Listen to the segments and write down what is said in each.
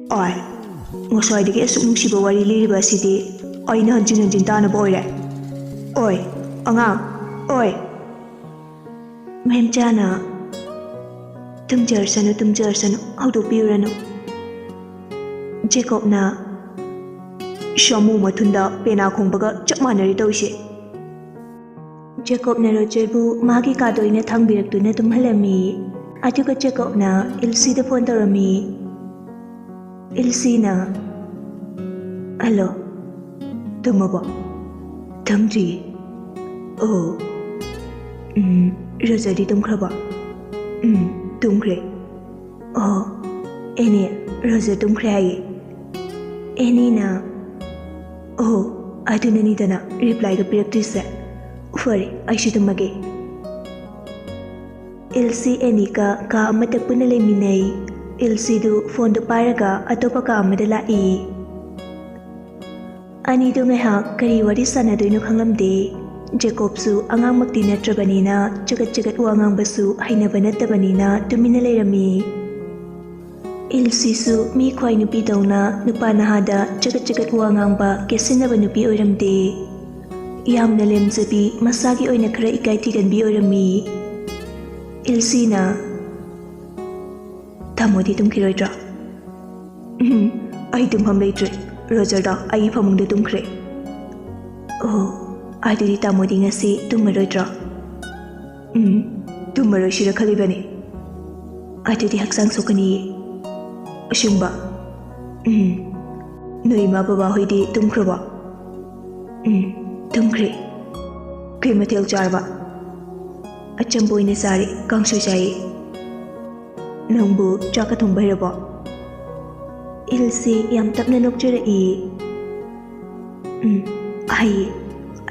Oi, ngoswaidagi asuk nungsiba wari liriba asidi aina hanjin hanjin tanaba oire. Oi, angang, oi. Mehemchana tumjarsanu haudopiuranu. Jacobna shamu mathunda pena khongbaga chap manari tawise. Jacobna Rogerbu magi kadoina thangbirakduna tumhalami. Aduga Jacobna Ilsida phone tawrami. Ilsina hello tumabo tumji oh Roger di tumkraba tumkre oh eni Roger tumkre ai eni na oh adunani dana reply ga piraktrisa fare aishu tumage Elsie enika ka amata puna leminai Elsie du phone do paraga atopa ka amada lai ani du ngai ha kari wari sanadoino khanglamde Jacob su angang makti natrabanina jagat wa ngang basu hainaba natabanina tumina leirami Elsie su mi khwai nupi dawna nupa nahada jagat wa ngang ba kesinaba nupi oiramde yamna lemzabi masagi oina khara ikai tiganbi oirami Elsie na Tamodi tumkiroidra ai tumham leitre Roger da ai famungda tumkre oh adiri tamodi ngasi tumaroidra tumaroi shira khalibani adiri haksang sokani ashumba noi ma baba hoidi tumkroba tumkre kre mathel charba achamboine sari kangshu chai Nangbu chaka thongba hirabo Elsie yam tapna nokjarai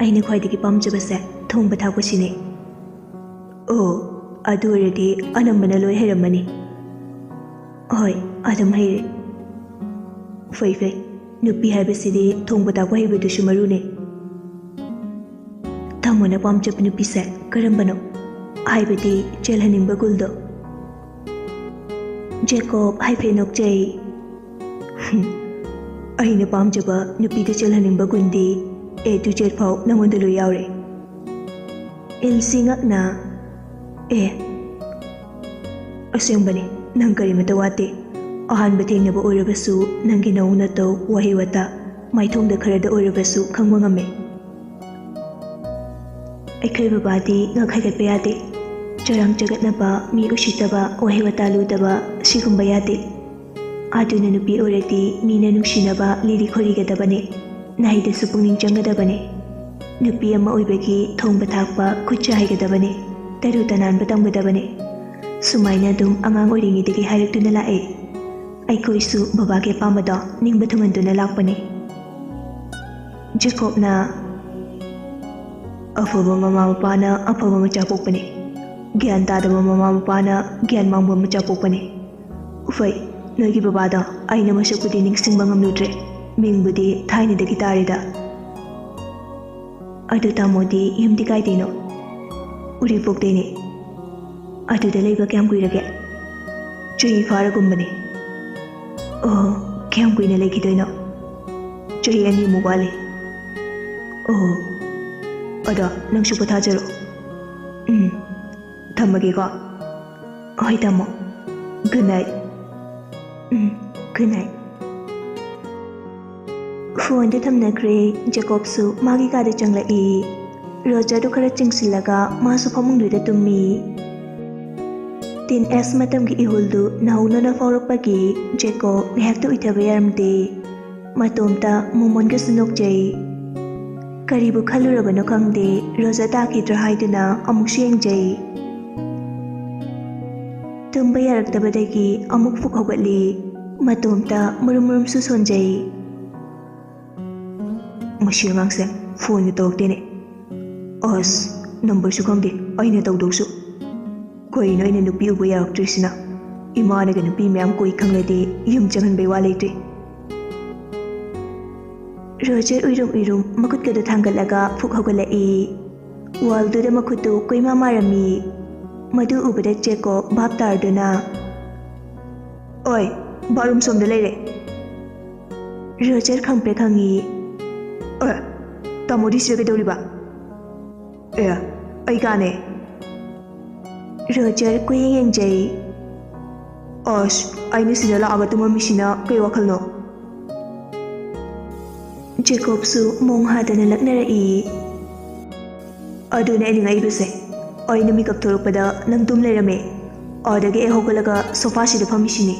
aina khwaidagi pamjabase thongba thakpasine oh adu oradi anambana loi hairamani hoi adam haire fai nupi haibasidi thongba thakpa haibadusu marune thamona pamjaba nupise karambano haibadi chelhaningba guldo Jacob haife nokjai aina pamjaba nupida chelhaningba gundi A to Z phau nangonda lo yaure Elsie ngakna asengbani nang kari mata wate ahanba thengnaba oirabasu nangi nauna taw wahi wata maithongda kharada oirabasu khangba ngame aikhai babadi ngakhaigatpa yade Jarang jagatnaba mi usitaba wahi wata ludaba sigumba yade aduna nupi orati mina nungsinaba liri khorigadabane nahidasu pungning changadabane nupi ama oibagi thongba thakpa khutcha haigadabane taru tanan batanggadabane sumaina dum angang oiringidagi hairatuna lae aikoisu babage pamada ningba thumanduna lakpane Jacob na afaba mama mapana afaba macha pokpane Gyan tadaba mama mapana gyan mangba macha pokpane ufai noigi babada aina masakudi ningsingba ngamludre mingbudi thainidagi tarida adu tamodi yumdi kaidino uri pokdene aduda leiba kyam kuirage chahi faragumbane oh kyam kuina leikidoino chahi ani mubale oh ada nangsu pathajaro Thamage ko hoi tamo good night good night phone de thamnakre Jacob su magi ka de changlai Roger du khara chingsilaga masu phamungduda tummi tin s matam gi ihuldu nauna na faurakpagi Jacob ngahakta uithaba yaramde matomta mumonga sunokjai karibu khalurabano khangde Roger takidra haiduna amuk sengjai tumba yaraktabadagi amuk fuk hogatli matomta murum su sonjai Mashir ngangse phone tawtene as number su khangde aina tawdoksu koi no ina nupi ubu yaraktrishina imana ga nupi myam koi khanglade yum changan bai wa leite Roger uirum makut kada thangalaga fuk hogalai wal du da makutu koi mama rami madu ubada Jacob bab tarduna oi barum somda leire Roger khangpe khangi. Tamodi sida kaidoriba? Ai kane. Roger kuyeng yengjai. Aina sida laaga tumamisina kai wakhalno? Jacob su mong hadana laknarai. Aduna ani ngai bese. Aina mikap thorokpada nang tum lerame. Adagi e hogalaga sofa sida phamisini.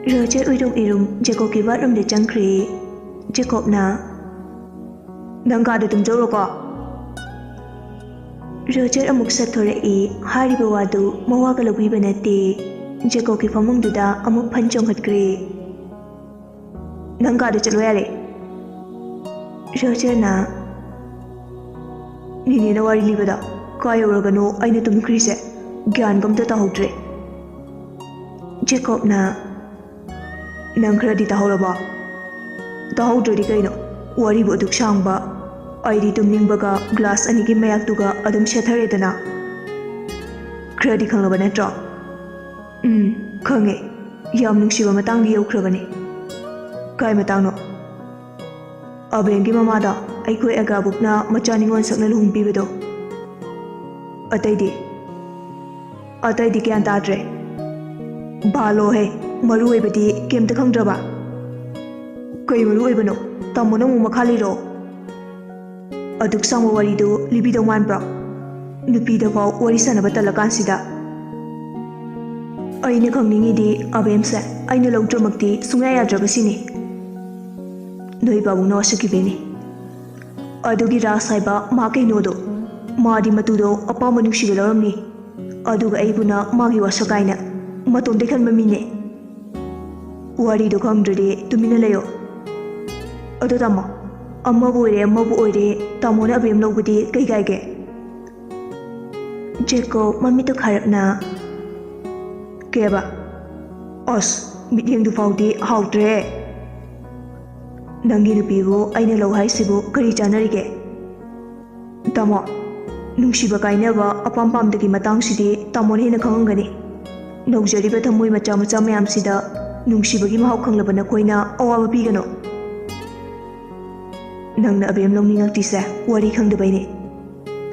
Roger uirum irum Jacob ki bathroom de changkhre. Jacob na nang ka da tum joro ko. Roger amuk sathorai hariba wadu mawaga labiba nate. Jacob ki famung duda amuk phanchong hatkre. Nang ka da chalo yare. Roger na nini na wari libada kaya uragano aina tumkhrise gyan gamta tahudre. Jacob na nang khradi tahoraba. Tahudre kaino wari bu duk shangba. Aidi tumningbaga glass anigi mayaktuga adum shetharedana. Khradi khanglaba natra? Khange. Yam nungsiba matangdi yaukrabane. Kai matangno? Abengi mamada aikoi agabukna machaningon sakna luhung pibado. Ataidi kyan tadre. Balo he maru oibadi kemta khangdraba. Kai maru oibano tammo nang makhaliro. Aduk sangwa warido libido manbra. Nupida fau wari sanaba talakansida. Aina khangningidi abemse aina lawdramakti sungya yadrabasini. Noi babung na wasakibeni. Adugi rasaiba ma kainodo. Madi matudo apama nungsiba lawramni. Aduga aibuna magi wasakaina. Matomde khanba mine. Warido khangdrade tumina layo. Adu tamo. Ammabu oire tamona abem lawbudi kai gaige. Jacob mamito kharakna. Keba. Mityengdu faudi hautre. Nangi nupibu aina law haisibu kari chanarige. Tamo. Nungsiba kainaba apam pamdagi matangsidi tamona hena khangangani. Naujariba thamoi macha macha mayamsida nungsibagi mahau khanglaba nakoina awaba pigano. Nang na abem longningaktise wari khangdabaine.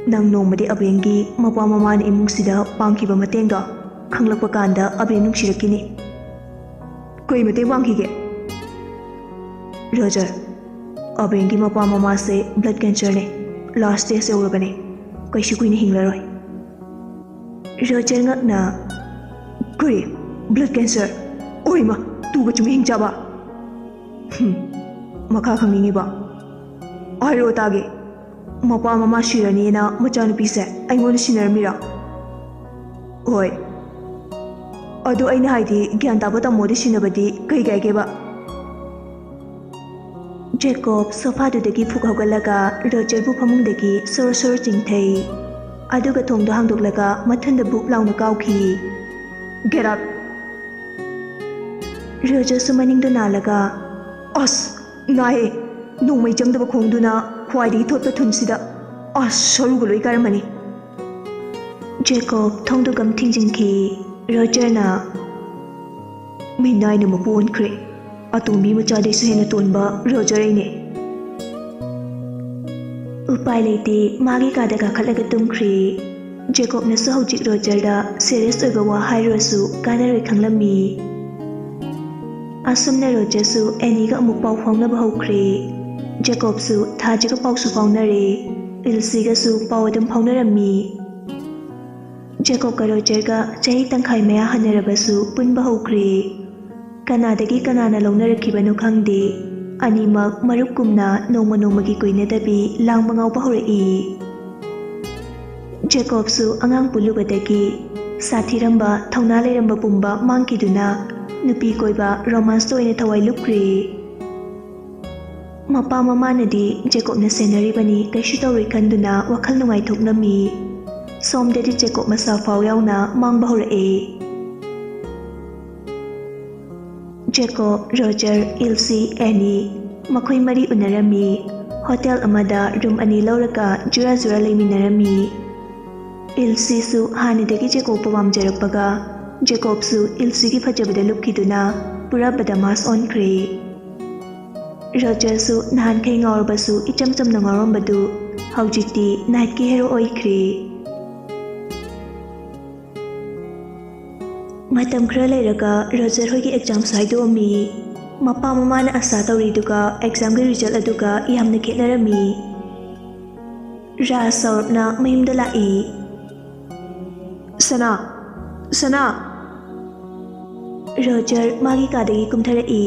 Nang nongmadi abengi mapa mamana imungsida pangkiba matengda khanglakpa kanda abem nungsirakini. Koi mateng pangkige? Roger, abengi mapa mama se blood cancer ne last stage eurabane. Kaisu kuina hinglaroi. Roger ngakna. Koi blood cancer. Oima tuga chumi hingchaba. Makha khangningiba. Airo tage. Mapa mama shirani na machanupise aingona sinarmira. Hoi. Adu aina haidi gyan taba tamodi sinabadi kai gaigeba. Jacob sofa dudagi phuk hogalaga Roger bu phamungdagi sor sor chingthai. Aduga thongdo hangdoklaga mathanda buk launa kaukhi. Get up. Roger sumaningdo nalaga. Nahe. Nongmai changdaba khongduna khwaidi thotpa thunsida. Saruga loi karamani. Jacob thongdo gam thingjingki. Roger na minai na mapon kre. Atumbi machade se hena tonba Roger aine. Upai leite magi kada ka khalaga tumkhri. Jacob na so hojik Roger da serious oiba wa hairasu kanaroi khanglammi. Asumna Roger su Annie ga amuk pau faungnaba hokre. Jacob su thajiga pau su faunare. Ilse ga su pau adum faunarami. Jacob ka Roger ga chahi tangkhai maya hanarabasu punba hokre. Kanadagi kanana lawnarakibano khangde. Animak marupkumna nongma nongmagi koinadabi langba ngawba horai. Jacob su angang pulubadagi sathiramba thauna leramba pumba mangkiduna nupi koiba romance toine thawai lukre. Mapa mamanadi Jacob na senaribani kaisu tawri khanduna wakhal nungai thoknami. Somdadi Jacob masa faw yauna mangba horai. Jacob, Roger, Ilse, Annie makhoi mari unarami. Hotel amada room ani lauraga jura jura leiminarami. Ilse su hanidagi Jacob pamamjarakpaga Jacob su Ilse gi phajabada lupkiduna ꯄꯨꯔꯥ ꯕꯗꯃꯥꯁ ꯑꯣꯟꯈ꯭ꯔꯦ꯫ ꯔꯣꯖꯔꯁꯨ ꯅꯍꯥꯟꯈꯩ ꯉꯥꯎꯔꯕꯁꯨ ꯏꯆꯝ ꯆꯝꯅ ꯉꯥꯎꯔꯝꯕꯗꯨ ꯍꯧꯖꯤꯛꯇꯤ ꯅꯥꯏꯠꯀꯤ hero ꯑꯣꯏꯈ꯭ꯔꯦ꯫ ꯃꯇꯝ ꯈꯔ ꯂꯩꯔꯒ Roger ꯍꯣꯏꯒꯤ ꯑꯦꯛꯖꯥꯝꯁꯨ ꯍꯥꯏꯗꯣꯛꯑꯝꯃꯤ꯫ ꯃꯄꯥ ꯃꯃꯥꯅ ꯑꯁꯥ ꯇꯧꯔꯤꯗꯨꯒ ꯑꯦꯛꯖꯥꯝꯒꯤ ꯔꯤꯖꯜ ꯑꯗꯨꯒ ꯌꯥꯝꯅ ꯈꯦꯠꯅꯔꯝꯃꯤ꯫ ꯔꯥꯖ ꯁꯧꯔꯞꯅ ꯃꯌꯨꯝꯗ ꯂꯥꯛꯏ꯫ ꯁꯅꯥ ꯁꯅꯥ ꯔꯣꯖꯔ ꯃꯥꯒꯤ ꯀꯥꯗꯒꯤ ꯀꯨꯝꯊꯔꯛꯏ꯫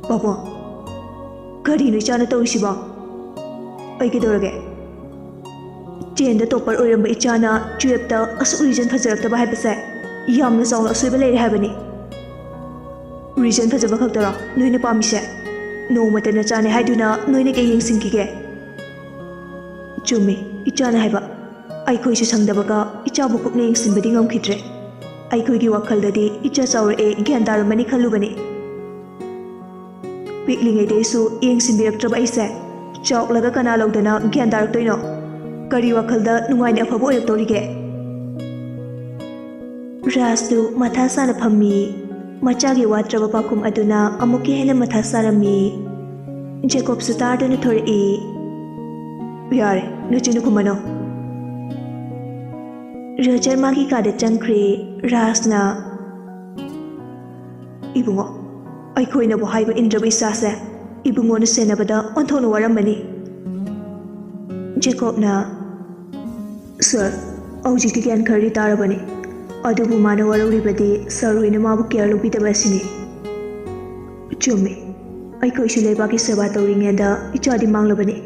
ꯄꯥꯕꯨꯡ ꯀꯔꯤꯅꯣ ꯏꯆꯥꯅ ꯇꯧꯔꯤꯁꯤꯕꯣ? ꯑꯩ ꯀꯩꯗꯧꯔꯒꯦ? 10ꯗ ꯇꯣꯞꯄꯔ ꯑꯣꯏꯔꯝꯕ ꯏꯆꯥꯅ 12ꯇ ꯑꯁꯨꯛ ꯔꯤꯖꯟ ꯐꯖꯔꯛꯇꯕ ꯍꯥꯏꯕꯁꯦ ꯌꯥꯝꯅ ꯆꯥꯎꯅ ꯑꯁꯣꯏꯕ ꯂꯩꯔꯦ ꯍꯥꯏꯕꯅꯤ꯫ ꯔꯤꯖꯟ ꯐꯖꯕ ꯈꯛꯇꯔꯣ ꯅꯣꯏꯅ ꯄꯥꯝꯃꯤꯁꯦ? ꯅꯣꯡꯃꯇ ꯅꯆꯥꯅꯦ ꯍꯥꯏꯗꯨꯅ ꯅꯣꯏꯅ ꯀꯩ ꯌꯦꯡꯁꯤꯟꯈꯤꯒꯦ? ꯆꯨꯝꯃꯤ ꯏꯆꯥꯅ ꯍꯥꯏꯕ, ꯑꯩꯈꯣꯏꯁꯨ ꯁꯪꯗꯕꯒ ꯏꯆꯥꯕꯨ ꯀꯨꯞꯅ ꯌꯦꯡꯁꯤꯟꯕꯗꯤ ꯉꯝꯈꯤꯗ꯭ꯔꯦ꯫ ꯑꯩꯈꯣꯏꯒꯤ ꯋꯥꯈꯜꯗꯗꯤ ꯏꯆꯥ ꯆꯥꯎꯔꯛꯑꯦ, ꯒ꯭ꯌꯥꯟ ꯇꯥꯔꯝꯃꯅꯤ ꯈꯜꯂꯨꯕꯅꯤ꯫ ꯄꯤꯛꯂꯤꯉꯩꯗꯩꯁꯨ ꯌꯦꯡꯁꯤꯟꯕꯤꯔꯛꯇ꯭ꯔꯕ ꯑꯩꯁꯦ ꯆꯥꯎꯔꯛꯂꯒ ꯀꯅꯥ ꯂꯧꯗꯅ ꯒ꯭ꯌꯥꯟ ꯇꯥꯔꯛꯇꯣꯏꯅꯣ? ꯀꯔꯤ ꯋꯥꯈꯜꯗ ꯅꯨꯡꯉꯥꯏꯅ ꯑꯐꯕ ꯑꯣꯏꯔꯛꯇꯧꯔꯤꯒꯦ? ꯔꯥꯖꯇꯨ ꯃꯊꯥ ꯁꯥꯅ ꯐꯝꯃꯤ꯫ ꯃꯆꯥꯒꯤ ꯋꯥꯠꯇ꯭ꯔꯕ ꯄꯥꯎꯈꯨꯝ ꯑꯗꯨꯅ ꯑꯃꯨꯛꯀ ꯍꯦꯟꯅ ꯃꯊꯥ ꯁꯥꯔꯝꯃꯤ꯫ ꯖꯦꯀꯣꯕꯁꯨ ꯇꯥꯗꯨꯅ ꯊꯣꯔꯛꯏ꯫ ꯌꯥꯔꯦ, ꯅꯆꯤꯟꯗꯨ ꯈꯨꯝꯃꯅꯨ꯫ ꯔꯣꯖꯔ ꯃꯥꯒꯤ ꯀꯥꯗ ꯆꯪꯈ꯭ꯔꯦ꯫ ꯔꯥꯖꯅ, ꯏꯕꯨꯡꯉꯣ, ꯑꯩꯈꯣꯏꯅꯕꯨ ꯍꯥꯏꯕ ꯏꯟꯗ꯭ꯔꯕ ꯏꯆꯥꯁꯦ ꯏꯕꯨꯡꯉꯣꯅ ꯁꯦꯟꯅꯕꯗ ꯑꯣꯟꯊꯣꯛꯅ ꯋꯥꯔꯝꯃꯅꯤ꯫ ꯖꯦꯀꯣꯕꯅ, ꯁꯔ, ꯍꯧꯖꯤꯛꯇꯤ ꯒ꯭ꯌꯥꯟ ꯈꯔꯗꯤ ꯇꯥꯔꯕꯅꯤ꯫ ꯑꯗꯨꯕꯨ ꯃꯥꯅ ꯋꯥꯔꯧꯔꯤꯕꯗꯤ ꯁꯔ ꯍꯣꯏꯅ ꯃꯥꯕꯨ ꯀꯦꯌꯔ ꯂꯧꯕꯤꯗꯕ ꯑꯁꯤꯅꯤ꯫ ꯆꯨꯝꯃꯤ, ꯑꯩꯈꯣꯏꯁꯨ ꯂꯩꯕꯥꯛꯀꯤ ꯁꯦꯕꯥ ꯇꯧꯔꯤꯉꯩꯗ ꯏꯆꯥꯗꯤ ꯃꯥꯡꯂꯕꯅꯤ꯫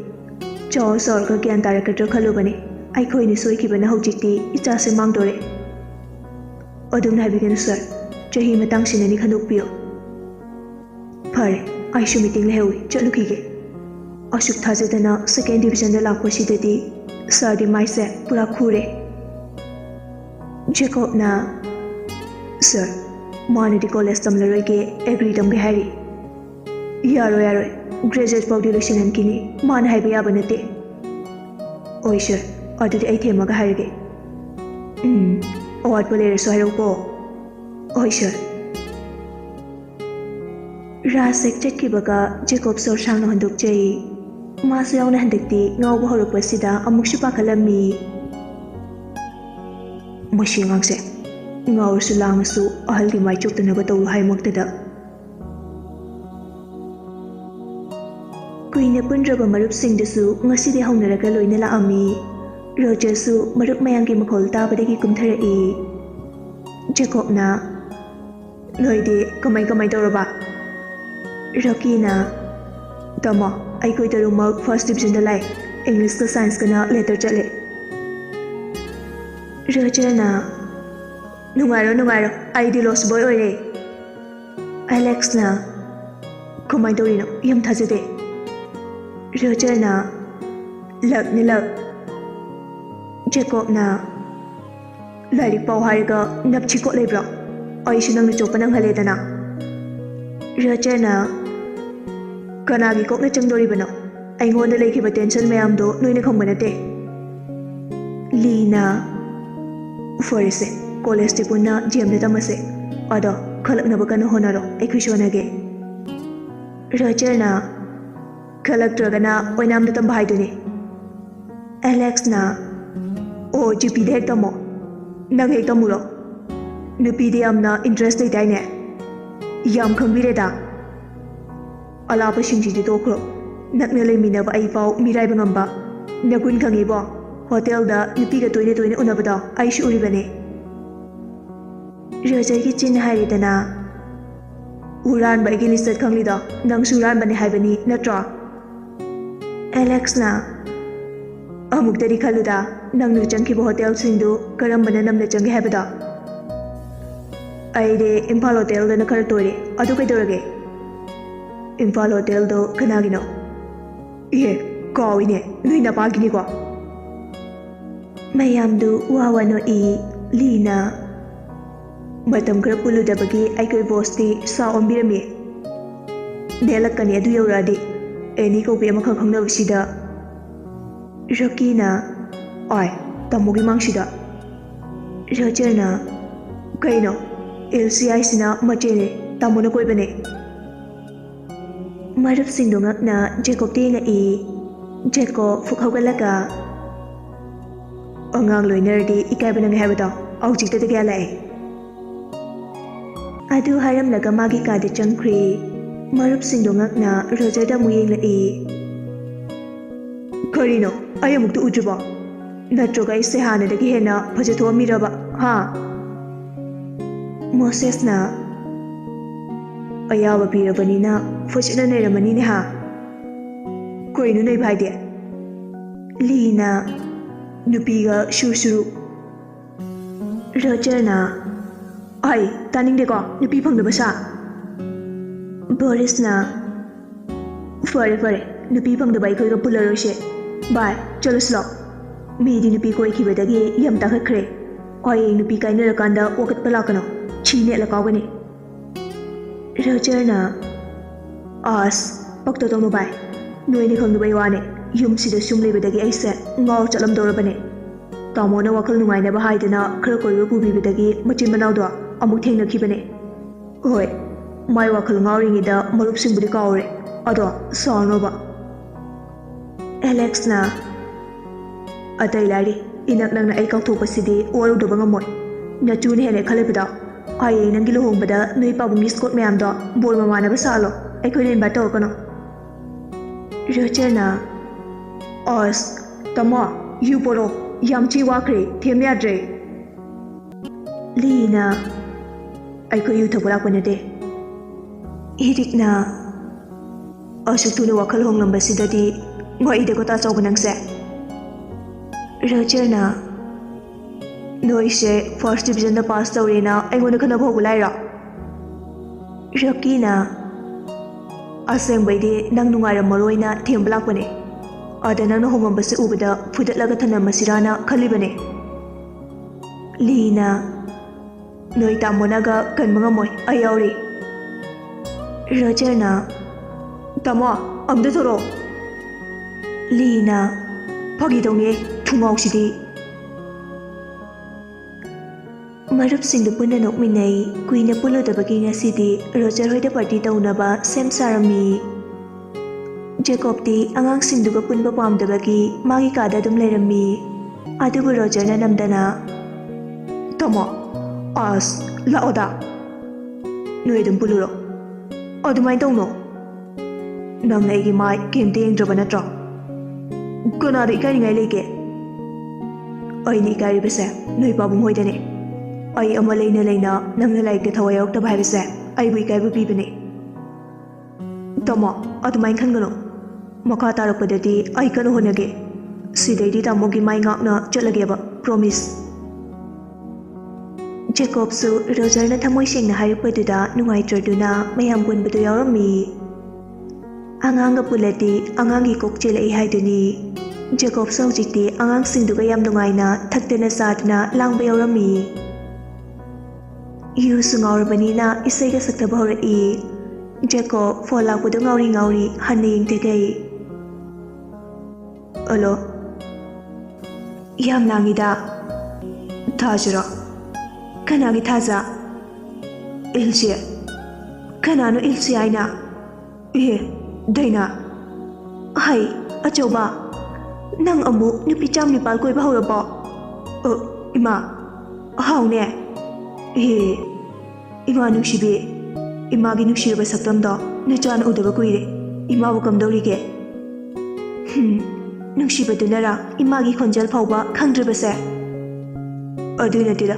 ꯆꯥꯎꯔ ꯆꯥꯎꯔꯒ ꯒ꯭ꯌꯥꯟ ꯇꯥꯔꯛꯀꯗ꯭ꯔꯥ ꯈꯜꯂꯨꯕꯅꯤ꯫ ꯑꯩꯈꯣꯏꯅ ꯁꯣꯏꯈꯤꯕꯅ ꯍꯧꯖꯤꯛꯇꯤ ꯏꯆꯥꯁꯦ ꯃꯥꯡꯗꯣꯔꯦ꯫ ꯑꯗꯨꯝꯅ ꯍꯥꯏꯕꯤꯒꯅꯨ ꯁꯔ, ꯆꯍꯤ ꯃꯇꯥꯡꯁꯤꯅꯅꯤ ꯈꯟꯗꯣꯛꯄꯤꯌꯨ꯫ ꯐꯔꯦ, ꯑꯩꯁꯨ ꯃꯤꯇꯤꯡ ꯂꯩꯍꯧꯏ, ꯆꯠꯂꯨꯈꯤꯒꯦ꯫ ꯑꯁꯨꯛ ꯊꯥꯖꯗꯅ 2nd ꯗꯤꯕꯤꯖꯟꯗ ꯂꯥꯛꯄꯁꯤꯗꯗꯤ ꯁꯔꯗꯤ ꯃꯥꯏꯁꯦ ꯄꯨꯔꯥ ꯈꯨꯔꯦ꯫ ꯖꯦꯀꯣꯕꯅ, ꯁꯔ, ꯃꯥꯅꯗꯤ ꯀꯣꯂꯦꯖ ꯇꯝꯂꯔꯣꯏꯒꯦ, ꯑꯦꯒ꯭ꯔꯤ ꯇꯝꯒꯦ ꯍꯥꯏꯔꯤ꯫ ꯌꯥꯔꯣꯏ ꯌꯥꯔꯣꯏ, ꯒ꯭ꯔꯦꯖꯨꯑꯦꯠ ꯐꯥꯎꯗꯤ ꯂꯣꯏꯁꯤꯟꯍꯟꯈꯤꯅꯤ, ꯃꯥꯅ ꯍꯥꯏꯕ ꯌꯥꯕ ꯅꯠꯇꯦ꯫ ꯍꯣꯏ ꯁꯔ, ꯑꯗꯨꯗꯤ ꯑꯩ ꯊꯦꯝꯃꯒ ꯍꯥꯏꯔꯒꯦ꯫ ꯑꯋꯥꯠꯄ ꯂꯩꯔꯁꯨ ꯍꯥꯏꯔꯛꯎꯀꯣ꯫ ꯍꯣꯏ ꯁꯔ꯫ ꯔꯥꯖ ꯍꯦꯛ ꯆꯠꯈꯤꯕꯒ ꯖꯦꯀꯣꯕ ꯁꯣꯔ ꯁꯥꯡꯅ ꯍꯣꯟꯗꯣꯛꯆꯩ꯫ ꯃꯥꯁꯨ ꯌꯥꯎꯅ ꯍꯟꯗꯛꯇꯤ ꯉꯥꯎꯕ ꯍꯧꯔꯛꯄꯁꯤꯗ ꯑꯃꯨꯛꯁꯨ ꯄꯥꯈꯠꯂꯝꯃꯤ꯫ ꯃꯁꯤ ꯑꯉꯥꯡꯁꯦ ꯉꯥꯎꯔꯁꯨ ꯂꯥꯡꯉꯁꯨ ꯑꯍꯜꯒꯤ ꯃꯥꯏ ꯆꯣꯞꯇꯅꯕ ꯇꯧꯔꯨ ꯍꯥꯏꯃꯛꯇꯗ꯫ ꯀꯨꯏꯅ ꯄꯨꯟꯗ꯭ꯔꯕ ꯃꯔꯨꯞꯁꯤꯡꯗꯨꯁꯨ ꯉꯁꯤꯗꯤ ꯍꯧꯅꯔꯒ ꯂꯣꯏꯅ ꯂꯥꯛꯑꯝꯃꯤ꯫ ꯔꯣꯖꯔꯁꯨ ꯃꯔꯨꯞ ꯃꯌꯥꯝꯒꯤ ꯃꯈꯣꯜ ꯇꯥꯕꯗꯒꯤ ꯀꯨꯝꯊꯔꯛꯏ꯫ ꯖꯦꯀꯣꯕꯅ, ꯅꯣꯏꯗꯤ ꯀꯃꯥꯏ ꯇꯧꯔꯕ? ꯔꯣꯀꯤꯅ, ꯇꯥꯃꯣ, ꯑꯩꯈꯣꯏ ꯇꯔꯨꯛꯃꯛ 1st ꯗꯤꯕꯤꯖꯟꯗ ꯂꯥꯛꯏ꯫ ꯏꯪꯂꯤꯁꯀ ꯁꯥꯏꯟꯁꯀꯅ ꯂꯦꯇꯔ ꯆꯠꯂꯦ꯫ ꯔꯣꯖꯔꯅ, ꯅꯨꯡꯉꯥꯏꯔꯣ, ꯑꯩꯗꯤ ꯂꯣꯁ ꯕꯣꯏ ꯑꯣꯏꯔꯦ꯫ ꯑꯦꯂꯦꯛꯁꯅ, ꯀꯃꯥꯏ ꯇꯧꯔꯤꯅꯣ? ꯌꯥꯝ ꯊꯥꯖꯗꯦ꯫ ꯔꯣꯖꯔꯅ, ꯂꯛꯅꯤ ꯂꯛ꯫ ꯖꯦꯀꯣꯕꯅ, ꯂꯥꯏꯔꯤꯛ ꯄꯥꯎ ꯍꯥꯏꯔꯒ ꯅꯞꯆꯤꯀꯣꯠ ꯂꯩꯕ꯭ꯔꯣ? ꯑꯩꯁꯨ ꯅꯪꯅ ꯆꯣꯞꯄ ꯅꯪꯍꯜꯂꯦꯗꯅ꯫ ꯔꯣꯖꯔꯅ, ꯀꯅꯥꯒꯤ ꯀꯣꯛꯅ ꯆꯪꯗꯣꯔꯤꯕꯅꯣ? ꯑꯩꯉꯣꯟꯗ ꯂꯩꯈꯤꯕ ꯇꯦꯟꯁꯟ ꯃꯌꯥꯝꯗꯣ ꯅꯣꯏꯅ ꯈꯪꯕ ꯅꯠꯇꯦ꯫ ꯂꯤꯅ, ꯐꯔꯦꯁꯦ, ꯀꯣꯂꯦꯖꯇꯤ ꯄꯨꯟꯅ GMꯗ ꯇꯝꯃꯁꯦ꯫ ꯑꯗꯣ ꯈꯜꯂꯛꯅꯕ ꯀꯟꯅ ꯍꯣꯠꯅꯔꯣ, ꯑꯩꯈꯣꯏꯁꯨ ꯍꯣꯠꯅꯒꯦ꯫ ꯔꯣꯖꯔꯅ, ꯈꯜꯂꯛꯇ꯭ꯔꯒꯅ ꯑꯣꯏꯅꯥꯝꯗ ꯇꯝꯕ ꯍꯥꯏꯗꯨꯅꯤ꯫ ꯑꯦꯂꯦꯛꯁꯅ, ꯑꯣ, GPꯗ ꯍꯦꯛ ꯇꯝꯃꯣ꯫ ꯅꯪ ꯍꯦꯛ ꯇꯝꯃꯨꯔꯣ꯫ ꯅꯨꯄꯤꯗꯤ ꯌꯥꯝꯅ ꯏꯟꯇꯔꯦꯁ ꯂꯩꯗꯥꯏꯅꯦ? ꯌꯥꯝ ꯈꯪꯕꯤꯔꯦꯗ꯫ ꯑꯂꯥꯞꯄꯁꯤꯡꯁꯤꯗꯤ ꯇꯣꯛꯈ꯭ꯔꯣ, ꯅꯛꯅ ꯂꯩꯃꯤꯟꯅꯕ ꯑꯩꯐꯥꯎ ꯃꯤꯔꯥꯏꯕ ꯉꯝꯕ ꯅꯒꯨꯟ ꯈꯪꯉꯤꯕꯣ꯫ ꯍꯣꯇꯦꯜꯗ ꯅꯨꯄꯤꯒ ꯇꯣꯏꯅ ꯎꯅꯕꯗꯣ ꯑꯩꯁꯨ ꯎꯔꯤꯕꯅꯤ꯫ ꯔꯣꯖꯔꯒꯤ ꯆꯤꯟ ꯍꯥꯏꯔꯤꯗꯅ, ꯍꯨꯔꯥꯟꯕ ꯑꯩꯒꯤ ꯂꯤꯆꯠ ꯈꯪꯂꯤꯗꯣ ꯅꯪꯁꯨ ꯍꯨꯔꯥꯟꯕꯅꯤ ꯍꯥꯏꯕꯅꯤ ꯅꯠꯇ꯭ꯔꯣ? ꯑꯦꯂꯦꯛꯁꯅ, ꯑꯃꯨꯛꯇꯗꯤ ꯈꯜꯂꯨꯗ, ꯅꯪꯅ ꯆꯪꯈꯤꯕ ꯍꯣꯇꯦꯜꯁꯤꯡꯗꯨ ꯀꯔꯝꯕꯅ ꯅꯝꯅ ꯆꯪꯒꯦ ꯍꯥꯏꯕꯗꯣ꯫ ꯑꯩꯗꯤ ꯏꯝꯐꯥꯜ ꯍꯣꯇꯦꯜꯗꯅ ꯈꯔ ꯇꯣꯏꯔꯦ, ꯑꯗꯨ ꯀꯩꯗꯧꯔꯒꯦ? ꯏꯝꯐꯥꯜ ꯍꯣꯇꯦꯜꯗꯣ ꯀꯅꯥꯒꯤꯅꯣ? ꯏꯍꯦ, ꯀꯥꯎꯏꯅꯦ, ꯅꯣꯏ ꯅꯄꯥꯒꯤꯅꯤꯀꯣ꯫ ꯃꯌꯥꯝꯗꯨ ꯋꯥ ꯅꯣꯛꯏ꯫ ꯂꯤꯅ, ꯃꯇꯝ ꯈꯔ ꯄꯨꯜꯂꯨꯗꯕꯒꯤ ꯑꯩꯈꯣꯏ ꯕꯣꯁꯇꯤ ꯁꯥ ꯑꯣꯟꯕꯤꯔꯝꯃꯤ꯫ ꯅꯦꯜꯂꯛꯀꯅꯤ ꯑꯗꯨ ꯌꯧꯔꯛꯑꯗꯤ, ꯑꯦꯅꯤ ꯀꯧꯕꯤ ꯑꯃꯈꯛ ꯈꯪꯅꯕꯁꯤꯗ꯫ ꯔꯣꯀꯤꯅ, ꯑꯣꯏ, ꯇꯥꯃꯣꯒꯤ ꯃꯥꯡꯁꯤꯗ꯫ ꯔꯣꯖꯔꯅ, ꯀꯩꯅꯣ? LCIꯁꯤꯅ ꯃꯆꯦꯅꯦ, ꯇꯥꯃꯣꯅ ꯀꯣꯏꯕꯅꯦ ꯃꯔꯨꯞꯁꯤꯡꯗꯣ ꯉꯛꯅ ꯖꯦꯀꯣꯕꯇ ꯌꯦꯡꯉꯛꯏ ꯖꯦꯀꯣꯕ ꯐꯨꯛ ꯍꯧꯒꯠꯂꯒ ꯑꯉꯥꯡ ꯂꯣꯏꯅꯔꯗꯤ ꯏꯀꯥꯏꯕ ꯅꯪꯉꯦ ꯍꯥꯏꯕꯗꯣ ꯍꯧꯖꯤꯛꯇꯗꯤ ꯀꯌꯥ ꯂꯥꯛꯑꯦ ꯑꯗꯨ ꯍꯥꯏꯔꯝꯂꯒ ꯃꯥꯒꯤ ꯀꯥꯗ ꯆꯪꯈ꯭ꯔꯦ ꯃꯔꯨꯞꯁꯤꯡꯗꯣ ꯉꯛꯅ ꯔꯣꯖꯔꯗ ꯑꯃꯨꯛ ꯌꯦꯡꯂꯛꯏ ꯀꯔꯤꯅꯣ ꯑꯩ ꯑꯃꯨꯛꯇ ꯎꯗ꯭ꯔꯤꯕꯣ ꯅꯠꯇ꯭ꯔꯒ ꯑꯩꯁꯦ ꯍꯥꯟꯅꯗꯒꯤ ꯍꯦꯟꯅ ꯐꯖꯊꯣꯛꯑꯝꯃꯤꯔꯕ ꯍꯥ ꯃꯣꯁꯦꯁꯅ ꯑꯌꯥꯕ ꯄꯤꯔꯕꯅꯤꯅ ꯐꯖꯅ ꯂꯩꯔꯝꯃꯅꯤꯅꯦ ꯍꯥ ꯀꯔꯤꯅꯣ ꯅꯣꯏ ꯚꯥꯏꯗꯤ ꯂꯤꯅ ꯅꯨꯄꯤꯒ ꯁꯨꯔꯨ ꯔꯣꯖꯔꯅ ꯑꯩ ꯇꯥꯅꯤꯡꯗꯦꯀꯣ ꯅꯨꯄꯤ ꯐꯪꯗꯕ ꯁꯥ ꯕꯣꯔꯤꯁꯅ ꯐꯔꯦ ꯅꯨꯄꯤ ꯐꯪꯗꯕ ꯑꯩꯈꯣꯏꯒ ꯄꯨꯜꯂꯔꯣꯏꯁꯦ ꯕꯥꯏ ꯆꯠꯂꯁꯤ ꯂꯥꯛ ꯃꯤꯗꯤ ꯅꯨꯄꯤ ꯀꯣꯏꯈꯤꯕꯗꯒꯤ ꯌꯥꯝ ꯇꯥꯈꯠꯈ꯭ꯔꯦ ꯍꯌꯦꯡ ꯅꯨꯄꯤ ꯀꯥꯏꯅꯔꯀꯥꯟꯗ ꯋꯥꯀꯠꯄ ꯂꯥꯛꯀꯅꯣ ꯁꯤ ꯅꯦꯠꯂ ꯀꯥꯎꯒꯅꯤ ꯔꯣꯖꯔꯅ ꯑꯁ ꯄꯛꯇꯧꯅꯨ ꯚꯥꯏ ꯅꯣꯏꯅꯤ ꯈꯪꯗꯕꯩ ꯋꯥꯅꯦ ꯌꯨꯝꯁꯤꯗ ꯁꯨꯝ ꯂꯩꯕꯗꯒꯤ ꯑꯩꯁꯦ ꯉꯥꯎ ꯆꯠꯂꯝꯗꯧꯔꯕꯅꯦ ꯇꯥꯃꯣꯅ ꯋꯥꯈꯜ ꯅꯨꯡꯉꯥꯏꯅꯕ ꯍꯥꯏꯗꯅ ꯈꯔ ꯀꯣꯏꯕ ꯄꯨꯕꯤꯕꯗꯒꯤ ꯃꯆꯤꯟ ꯃꯅꯥꯎꯗꯣ ꯑꯃꯨꯛ ꯊꯦꯡꯅꯈꯤꯕꯅꯦ ꯍꯣꯏ ꯃꯥꯏ ꯋꯥꯈꯜ ꯉꯥꯎꯔꯤꯉꯩꯗ ꯃꯔꯨꯞꯁꯤꯡꯕꯨꯗꯤ ꯀꯥꯎꯔꯦ ꯑꯗꯣ ꯁꯥꯎꯅꯣꯕ ꯑꯦꯂꯦꯛꯁꯅ ꯑꯇꯩ ꯂꯥꯏꯔꯤ ꯏꯅꯛ ꯅꯛꯅ ꯑꯩ ꯀꯥꯎꯊꯣꯛꯄꯁꯤꯗꯤ ꯋꯥꯔꯨꯗꯕ ꯉꯝꯃꯣꯏ ꯅꯆꯨꯅ ꯍꯦꯟꯅ ꯈꯜꯂꯤꯕꯗꯣ ꯍꯌꯦꯡ ꯅꯪꯒꯤ ꯂꯨꯍꯣꯡꯕꯗ ꯅꯣꯏ ꯄꯥꯕꯨꯡꯒꯤ ꯁ꯭ꯀꯣꯠ ꯃꯌꯥꯝꯗꯣ ꯕꯣꯔ ꯃꯃꯥꯟꯅꯕ ꯁꯥꯍꯜꯂꯣ ꯑꯩꯈꯣꯏꯅ ꯏꯟꯚꯥꯏꯠ ꯇꯧꯔꯛꯀꯅꯣ ꯔꯣꯖꯔꯅ ꯑꯁ ꯇꯥꯃꯣ ꯌꯨ ꯄꯣꯔꯣ ꯌꯥꯝ ꯆꯤ ꯋꯥꯈ꯭ꯔꯦ ꯊꯦꯝ ꯌꯥꯗ꯭ꯔꯦ ꯂꯤꯅ ꯑꯩꯈꯣꯏ ꯌꯨ ꯊꯛꯄ ꯂꯥꯛꯄ ꯅꯠꯇꯦ ꯏꯔꯤꯛꯅ ꯑꯁꯨꯛ ꯊꯨꯅ ꯋꯥꯈꯜ ꯍꯣꯡꯂꯝꯕꯁꯤꯗꯗꯤ ꯉꯛꯏꯗꯀꯣ ꯇꯥꯆꯧꯕ ꯅꯪꯁꯦ ꯔꯣꯖꯔꯅ ꯅꯣꯏꯁꯦ ꯐꯥꯔꯁ ꯗꯤꯕꯤꯖꯟꯗ ꯄꯥꯁ ꯇꯧꯔꯦꯅ ꯑꯩꯉꯣꯟꯗ ꯈꯟꯅꯕ ꯍꯧꯕ ꯂꯥꯏꯔꯣ ꯔꯣꯀꯤꯅ ꯑꯁꯦꯡꯕꯩꯗꯤ ꯅꯪ ꯅꯨꯡꯉꯥꯏꯔꯝꯃꯔꯣꯏꯅ ꯊꯦꯝꯕ ꯂꯥꯛꯄꯅꯦ ꯑꯗ ꯅꯪꯅ ꯍꯣꯡꯉꯝꯕꯁꯦ ꯎꯕꯗ ꯐꯨꯗꯠꯂꯒ ꯊꯅꯝꯃꯁꯤꯔꯥꯅ ꯈꯜꯂꯤꯕꯅꯦ ꯂꯤꯅ ꯅꯣꯏ ꯇꯥꯃꯣꯅꯒ ꯀꯟꯕ ꯉꯝꯃꯣꯏ ꯑꯩ ꯌꯥꯎꯔꯤ ꯔꯣꯖꯔꯅ ꯇꯥꯃꯣ ꯑꯝꯇ ꯊꯣꯔꯛꯑꯣ ꯂꯤꯅ ꯐꯥꯒꯤ ꯇꯧꯅꯦ ꯊꯨꯡꯉꯥꯎꯁꯤꯗꯤ ꯃꯔꯨꯞꯁꯤꯡꯗꯨ ꯄꯨꯟꯅ ꯅꯣꯛꯃꯤꯟꯅꯩ ꯀꯨꯏꯅ ꯄꯨꯜꯂꯨꯗꯕꯒꯤ ꯉꯁꯤꯗꯤ ꯔꯣꯖꯔ ꯍꯣꯏꯗ ꯄꯥꯔꯇꯤ ꯇꯧꯅꯕ ꯁꯦꯝ ꯁꯥꯔꯝꯃꯤ ꯖꯦꯀꯣꯕꯇꯤ ꯑꯉꯥꯡꯁꯤꯡꯗꯨꯒ ꯄꯨꯟꯕ ꯄꯥꯝꯗꯕꯒꯤ ꯃꯥꯒꯤ ꯀꯥꯗ ꯑꯗꯨꯝ ꯂꯩꯔꯝꯃꯤ ꯑꯗꯨꯕꯨ ꯔꯣꯖꯔꯅ ꯅꯝꯗꯅ ꯇꯥꯃꯣ ꯑꯁ ꯂꯥꯛꯑꯣꯗ ꯅꯣꯏ ꯑꯗꯨꯝ ꯄꯨꯜꯂꯨꯔꯣ ꯑꯗꯨꯃꯥꯏꯅ ꯇꯧꯅꯣ ꯅꯪꯅ ꯑꯩꯒꯤ ꯃꯥꯏ ꯀꯩꯝꯇ ꯌꯦꯡꯗ꯭ꯔꯕ ꯅꯠꯇ꯭ꯔꯣ ꯀꯅꯥꯗ ꯏꯀꯥꯏꯅꯤꯡꯉꯥꯏ ꯂꯩꯒꯦ ꯑꯩꯅ ꯏꯀꯥꯏꯔꯤꯕꯁꯦ ꯅꯣꯏ ꯄꯥꯕꯨꯡ ꯍꯣꯏꯗꯅꯦ ꯑꯩ ꯑꯃ ꯂꯩꯅ ꯅꯪꯅ ꯂꯥꯏꯔꯤꯛꯇ ꯊꯋꯥꯏ ꯌꯥꯎꯔꯛꯇꯕ ꯍꯥꯏꯕꯁꯦ ꯑꯩꯕꯨ ꯏꯀꯥꯏꯕ ꯄꯤꯕꯅꯦ ꯇꯥꯃꯣ ꯑꯗꯨꯃꯥꯏꯅ ꯈꯟꯒꯅꯨ ꯃꯈꯥ ꯇꯥꯔꯛꯄꯗꯗꯤ ꯑꯩ ꯀꯟꯅ ꯍꯣꯠꯅꯒꯦ ꯁꯤꯗꯩꯗꯤ ꯇꯥꯃꯣꯒꯤ ꯃꯥꯏ ꯉꯥꯛꯅ ꯆꯠꯂꯒꯦꯕ ꯄ꯭ꯔꯣꯃꯤꯁ ꯖꯦꯀꯣꯕꯁꯨ ꯔꯣꯖꯔꯅ ꯊꯃꯣꯏ ꯁꯦꯡꯅ ꯍꯥꯏꯔꯛꯄꯗꯨꯗ ꯅꯨꯡꯉꯥꯏꯇ꯭ꯔꯗꯨꯅ ꯃꯌꯥꯝ ꯄꯨꯟꯕꯗꯨ ꯌꯥꯎꯔꯝꯃꯤ ꯑꯉꯥꯡꯒ ꯄꯨꯜꯂꯗꯤ ꯑꯉꯥꯡꯒꯤ ꯀꯣꯛ ꯆꯦꯜꯂꯛꯏ ꯍꯥꯏꯗꯨꯅꯤ ꯖꯦꯀꯣꯕꯁꯨ ꯍꯧꯖꯤꯛꯇꯤ ꯑꯉꯥꯡꯁꯤꯡꯗꯨꯒ ꯌꯥꯝ ꯅꯨꯡꯉꯥꯏꯅ ꯊꯛꯇꯅ ꯆꯥꯗꯅ ꯂꯥꯡꯕ ꯌꯥꯎꯔꯝꯃꯤ ꯌꯨꯁꯨ ꯉꯥꯎꯔꯕꯅꯤꯅ ꯏꯁꯩꯒ ꯁꯛꯊꯕ ꯍꯧꯔꯛꯏ ꯖꯦꯀꯣꯕ ꯐꯣꯟ ꯂꯥꯛꯄꯗꯣ ꯉꯥꯎꯔꯤ ꯍꯟꯅ ꯌꯦꯡꯊꯒꯩ ꯑꯂꯣ ꯌꯥꯝ ꯂꯥꯡꯉꯤꯗ ꯊꯥꯁꯤꯔꯣ ꯀꯅꯥꯒꯤ ꯊꯥꯖ ꯏꯜꯁꯤ ꯀꯅꯥꯅꯣ ꯏꯜꯁꯤ ꯍꯥꯏꯅ ꯑꯦ ꯗꯩꯅꯥ ꯍꯩ ꯑꯆꯧꯕ ꯅꯪ ꯑꯃꯨꯛ ꯅꯨꯄꯤ 19 ꯀꯣꯏꯕ ꯍꯧꯔꯕꯣ ꯏꯃꯥ ꯍꯥꯎꯅꯦ ꯏꯃꯥ ꯅꯨꯡꯁꯤꯕꯤ ꯏꯃꯥꯒꯤ ꯅꯨꯡꯁꯤꯔꯕ ꯁꯛꯇꯝꯗꯣ ꯅꯆꯥꯅ ꯎꯗꯕ ꯀꯨꯏꯔꯦ ꯏꯃꯥꯕꯨ ꯀꯝꯗꯧꯔꯤꯒꯦ ꯅꯨꯡꯁꯤꯕꯗꯨꯅꯔꯥ ꯏꯃꯥꯒꯤ ꯈꯣꯟꯖꯦꯜ ꯐꯥꯎꯕ ꯈꯪꯗ꯭ꯔꯤꯕꯁꯦ ꯑꯗꯨꯏ ꯅꯠꯇꯦꯗ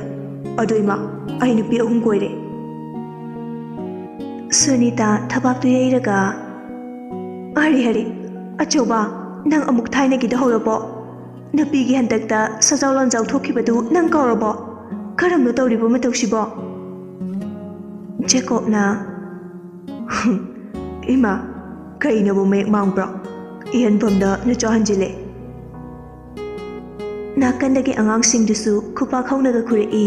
ꯑꯗꯨ ꯏꯃꯥ ꯑꯩ ꯅꯨꯄꯤ 3 ꯀꯣꯏꯔꯦ ꯁꯨꯅꯤꯇꯥ ꯊꯕꯥꯛꯇꯨ ꯌꯩꯔꯒ ꯍꯔꯤ ꯑꯆꯧꯕ ꯅꯪ ꯑꯃꯨꯛ ꯊꯥꯏꯅꯒꯤꯗ ꯍꯧꯔꯕꯣ ꯅꯨꯄꯤꯒꯤ ꯍꯟꯗꯛꯇ ꯁꯖꯥꯎ ꯂꯣꯟꯖꯥꯎ ꯊꯣꯛꯈꯤꯕꯗꯨ ꯅꯪ ꯀꯥꯎꯔꯕꯣ ꯀꯔꯝꯅ ꯇꯧꯔꯤꯕ ꯃꯇꯧꯁꯤꯕꯣ ꯖꯦꯀꯣꯕꯅ ꯏꯃꯥ ꯀꯩꯅꯕꯨ ꯃꯌꯦꯛ ꯃꯥꯡꯕ꯭ꯔꯣ ꯏꯍꯟꯐꯝꯗ ꯅꯆꯥ ꯍꯟꯖꯤꯜꯂꯦ ꯅꯥꯀꯟꯗꯒꯤ ꯑꯉꯥꯡꯁꯤꯡꯗꯨꯁꯨ ꯈꯨꯄꯥꯛ ꯍꯧꯅꯒ ꯈꯨꯔꯛꯏ